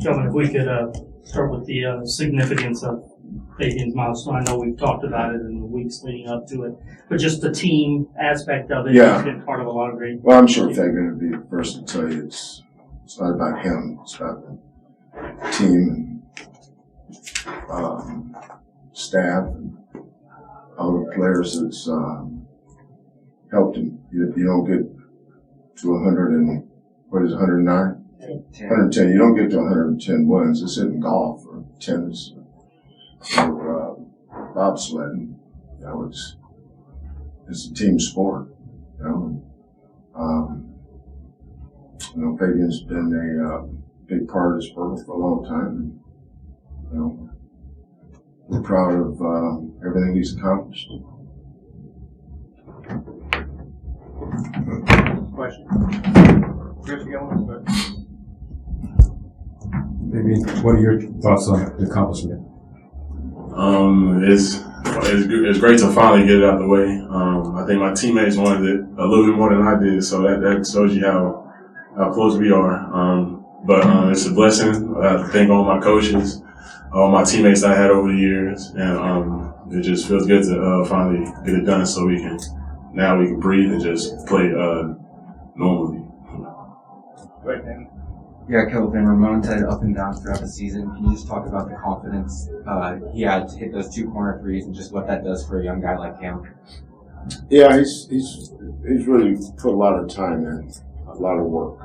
Kelvin, if we could start with the significance of Fabian's milestone. I know we've talked about it in the weeks leading up to it, but just the team aspect of it. Yeah. He's been part of a lot of great. Well, I'm sure Fabian would be the first to tell you it's not about him. It's about the team and staff and all the players that's helped him. You don't get to 100 and, 109? 110. You don't get to 110 wins. This isn't golf or tennis or bobsledding. You know, it's a team sport. You know, Fabian's been a big part of this sport for a long time. And, you know, we're proud of everything he's accomplished. Question. Coach Kelvin, Maybe what are your thoughts on the accomplishment? It's great to finally get it out of the way. I think my teammates wanted it a little bit more than I did, so that shows you how close we are. But it's a blessing. I have to thank all my coaches, all my teammates I had over the years, and it just feels good to finally get it done, so we can breathe and just play normally. right, man. Yeah, Kelvin, Ramon's had up and down throughout the season. Can you just talk about the confidence he had to hit those 2 corner threes and just what that does for a young guy like him? Yeah, he's really put a lot of time in, a lot of work.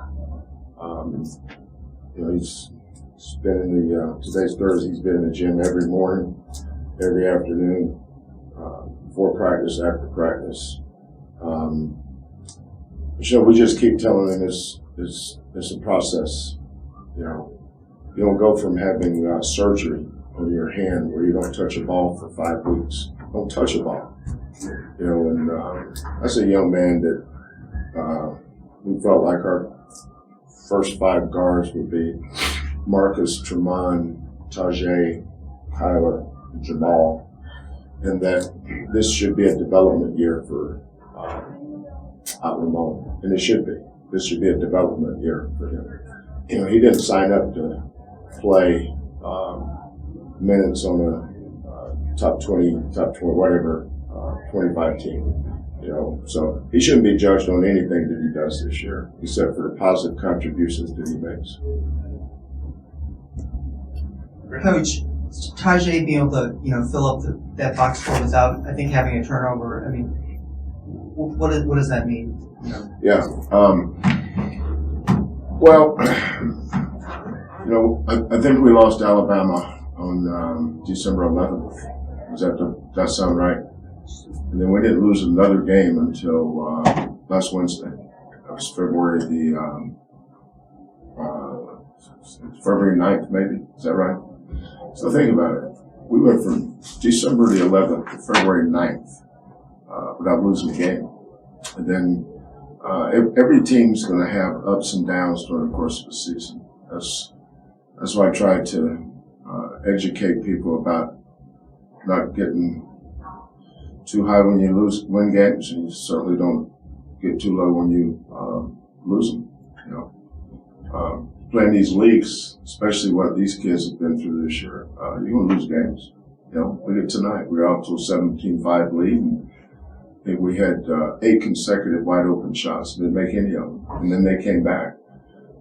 You know, he's been in the today's Thursday. He's been in the gym every morning, every afternoon, before practice, after practice. So we just keep telling him it's a process. You know, you don't go from having surgery on your hand where you don't touch a ball for 5 weeks. Don't touch a ball. You know, and that's a young man that we felt like our first 5 guards would be Marcus, Tremont, Tajay, Kyler, Jamal, and that this should be a development year for Ramon, and it should be. This should be a development year for him. You know, he didn't sign up to play minutes on a top 20, whatever, 25 team. You know, so he shouldn't be judged on anything that he does this year, except for the positive contributions that he makes. Coach, Tajay being able to, fill up that box score without, I think, having a turnover. I mean, what does that mean? You know? Yeah. Well, you know, I think we lost Alabama on December 11th. Does that sound right? And then we didn't lose another game until last Wednesday. That was February February 9th, maybe. Is that right? So think about it. We went from December the 11th to February 9th without losing a game. And then every team's going to have ups and downs during the course of the season. That's why I try to educate people about not getting too high when you win games, and you certainly don't get too low when you lose them. You know, playing these leagues, especially what these kids have been through this year, you're going to lose games. You know, look at tonight. We're out to a 17-5 lead, and I think we had 8 consecutive wide open shots. Didn't make any of them, and then they came back.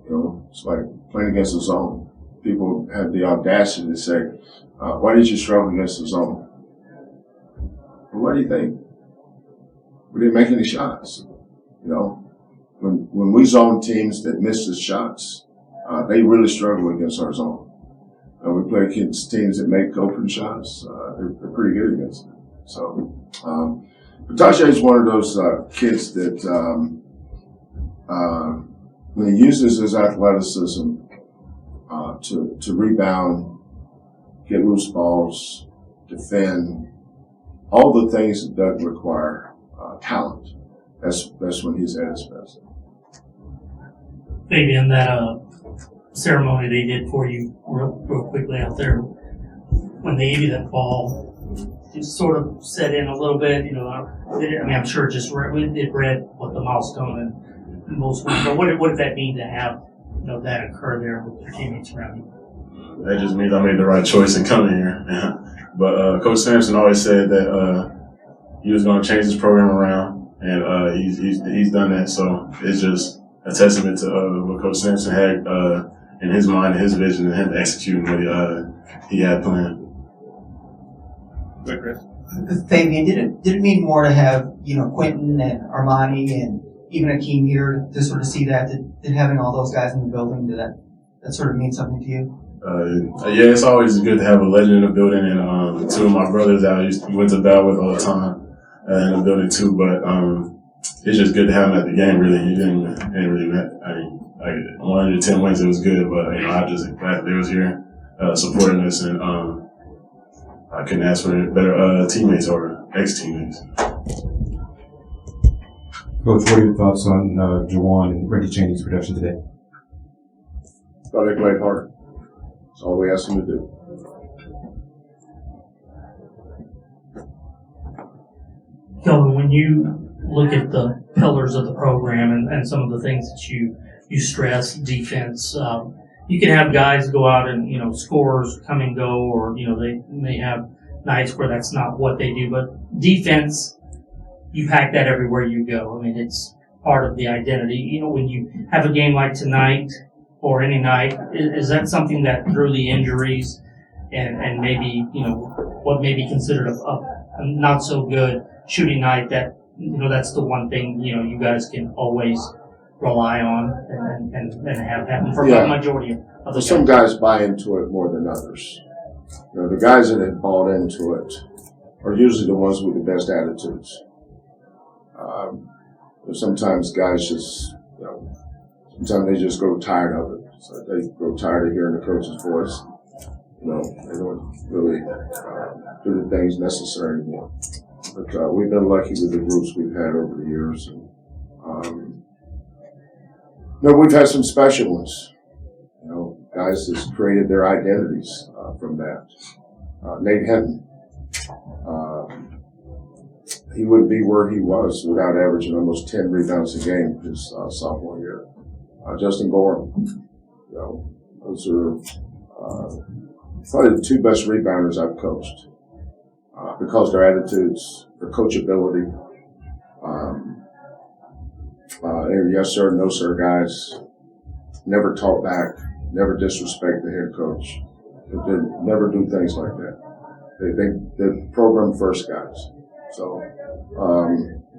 You know, it's like playing against the zone. People have the audacity to say, "Why did you struggle against the zone?" Well, what do you think? We didn't make any shots. You know, when we zone teams that miss the shots, they really struggle against our zone. And we play against teams that make open shots. They're pretty good against them. So, but Tajay is one of those kids that when he uses his athleticism to rebound, get loose balls, defend, all the things that doesn't require talent. That's when he's at his best. Fabian, that ceremony they did for you real quickly out there, when they gave you that ball, it sort of set in a little bit. You know, I mean, I'm sure it read what the milestone and most. But what did that mean to have that occur there with your teammates around you? that just means I made the right choice in coming here. But Coach Sampson always said that he was going to change his program around, and he's done that. So it's just a testament to what Coach Sampson had in his mind, and his vision, and him executing what he had planned. Good, Chris. Fabian, did it mean more to have, Quentin and Armani and even Akeem here to sort of see that? Did having all those guys in the building, did that sort of mean something to you? Yeah, it's always good to have a legend in the building, and two of my brothers that I went to battle with all the time in the building too. But it's just good to have them at the game. Really, you didn't really met. I mean, like 110 wins, it was good, but I just glad they was here supporting us, and I couldn't ask for better teammates or ex-teammates. Coach, what are your thoughts on Juwan and Reggie Chaney's production today? Thought they played hard. That's all we asked them to do. Kelvin, when you look at the pillars of the program and some of the things that you stress, defense, you can have guys go out and, scores come and go, or, they may have nights where that's not what they do, but defense, you hack that everywhere you go. I mean, it's part of the identity. When you have a game like tonight or any night, is that something that through the injuries and maybe, what may be considered a not so good shooting night, that, that's the one thing, you guys can always rely on and have happen for the majority of the Some guys buy into it more than others. The guys that have bought into it are usually the ones with the best attitudes. Sometimes guys just, sometimes they just grow tired of it. So they grow tired of hearing the coach's voice. They don't really do the things necessary anymore. But we've been lucky with the groups we've had over the years. And, we've had some special ones. Guys that's created their identities from that. Nate Hinton. He wouldn't be where he was without averaging almost 10 rebounds a game his sophomore year. Justin Gorham. Those are probably the two best rebounders I've coached because their attitudes, their coachability. They're yes sir, no sir guys. Never talk back. Never disrespect the head coach. They never do things like that. They're program first guys. So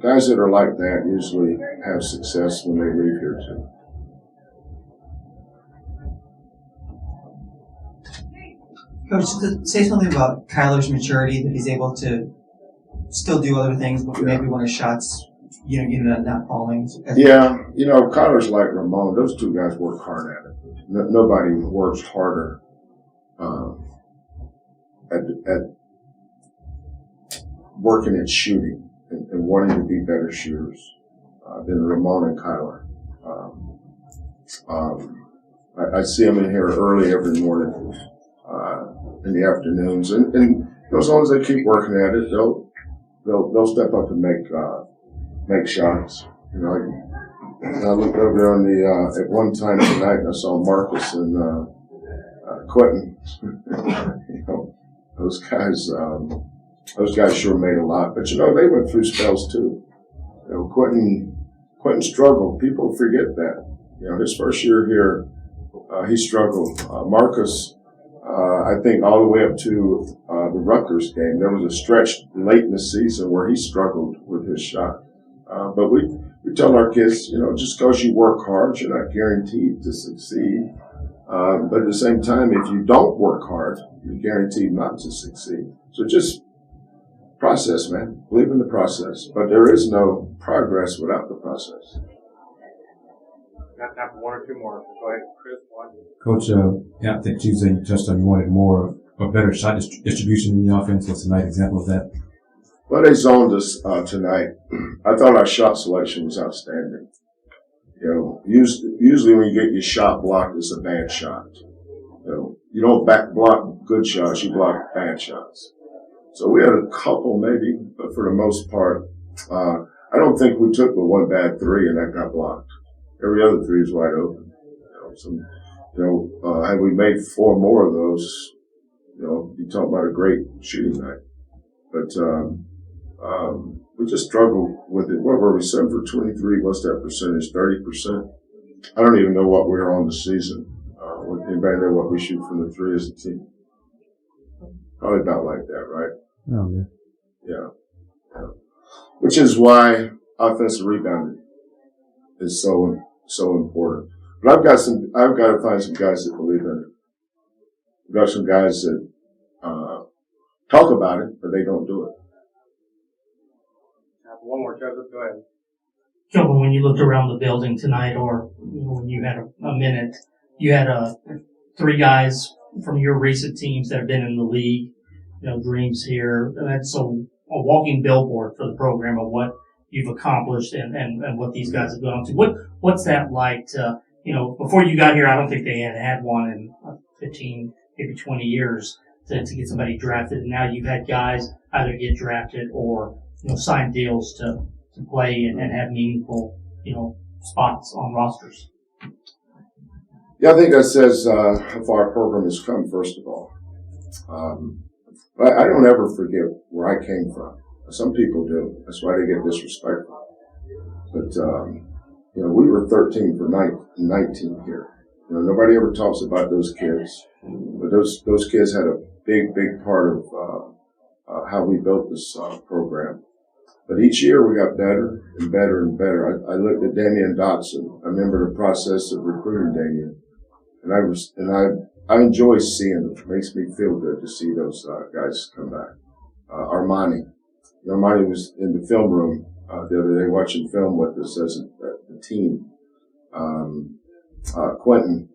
guys that are like that usually have success when they leave here too. Coach, say something about Kyler's maturity, that he's able to still do other things, but maybe when his shots, not falling. Yeah, Kyler's like Ramon. Those two guys work hard at it. Nobody works harder at working at shooting and wanting to be better shooters than Ramon and Kyler. I see them in here early every morning, in the afternoons, and as long as they keep working at it, they'll step up and make shots. I looked over there on at one time tonight, and I saw Marcus and Quentin. Those guys sure made a lot. But they went through spells too. Quentin struggled. People forget that. His first year here, he struggled. Marcus, I think all the way up to the Rutgers game, there was a stretch late in the season where he struggled with his shot. But we tell our kids, just because you work hard, you're not guaranteed to succeed. But at the same time, if you don't work hard, you're guaranteed not to succeed. So just process, man. Believe in the process. But there is no progress without the process. Got time for one or two more. Go ahead, Chris. One. Coach, I think Tuesday you touched on you wanted more of a better shot distribution in the offense. What's tonight example of that? Well, they zoned us tonight. I thought our shot selection was outstanding. Usually when you get your shot blocked, it's a bad shot. You don't back block good shots, you block bad shots. So we had a couple maybe, but for the most part, I don't think we took the one bad three and that got blocked. Every other three is wide open. had we made 4 more of those, you talk about a great shooting night. But we just struggled with it. What were we, 7 for 23? What's that percentage? 30%? I don't even know what we were on the season. Anybody know what we shoot from the 3 as a team? Probably about like that, right? Oh, yeah. Yeah. Which is why offensive rebounding is so important. But I've got to find some guys that believe in it. I've got some guys that talk about it, but they don't do it. One more, Joseph. Go ahead. Kelvin, when you looked around the building tonight, or when you had a minute, you had 3 guys from your recent teams that have been in the league. Dreams here. That's a walking billboard for the program of what you've accomplished and what these guys have gone to. What's that like to, before you got here, I don't think they had one in 15, maybe 20 years to get somebody drafted. And now you've had guys either get drafted or, sign deals to play and have meaningful, spots on rosters. Yeah, I think that says how far our program has come, first of all. But I don't ever forget where I came from. Some people do. That's why they get disrespectful. But, we were 13 for 19 here. Nobody ever talks about those kids. But those kids had a big part of how we built this program. But each year we got better and better and better. I looked at Damian Dotson. I remember the process of recruiting Damian. And I enjoy seeing them. It makes me feel good to see those guys come back. Armani. Armani was in the film room the other day watching film with us as a team. Quentin,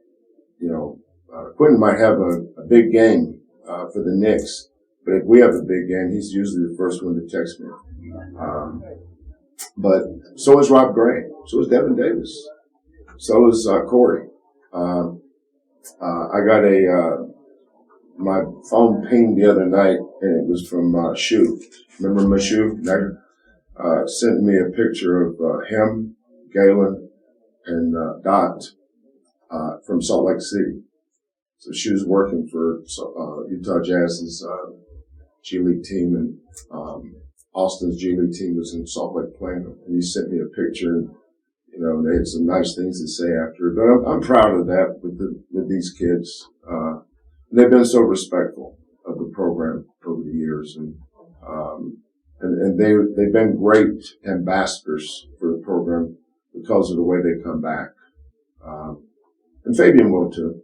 Quentin might have a big game for the Knicks, but if we have a big game, he's usually the first one to text me. But so is Rob Gray. So is Devin Davis. So is Corey. I got my phone pinged the other night, and it was from Shu. Remember Mashu? Sent me a picture of him, Galen, and Dot from Salt Lake City. So she was working for Utah Jazz's G League team, and Austin's G League team was in Salt Lake playing them. And he sent me a picture, and they had some nice things to say after it. But I'm proud of that with these kids. They've been so respectful of the program over the years, and they've been great ambassadors for the program because of the way they come back. And Fabian will too.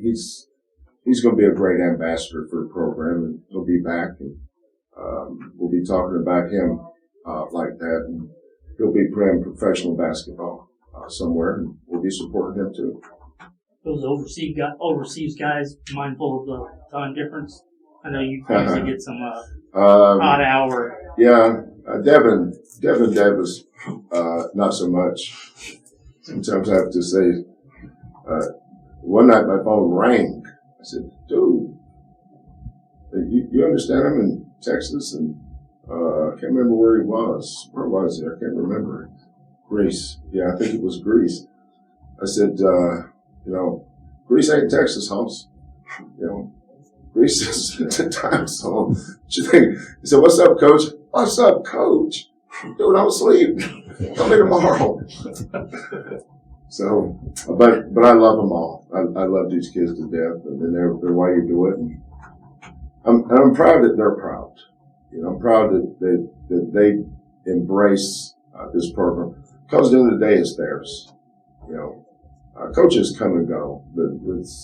He's going to be a great ambassador for the program, and he'll be back, and we'll be talking about him like that, and he'll be playing professional basketball somewhere, and we'll be supporting him too. Those overseas guys, mindful of the time difference. I know you usually get some odd hour. Yeah, Devin Davis, not so much. Sometimes I have to say, one night my phone rang. I said, dude, you understand I'm in Texas, and I can't remember where he was. Where was he? I can't remember. Greece. Yeah, I think it was Greece. I said, Greece ain't Texas, Hoss. Greece is the time zone. What you think? He said, what's up, Coach? What's up, Coach? Dude, I'm asleep. Come in tomorrow. So, but I love them all. I love these kids to death, and they're why you do it. And I'm proud that they're proud. I'm proud that they embrace this program, because at the end of the day, it's theirs. Coaches come and go, but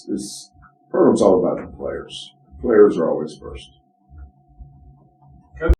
this program's all about the players. Players are always first.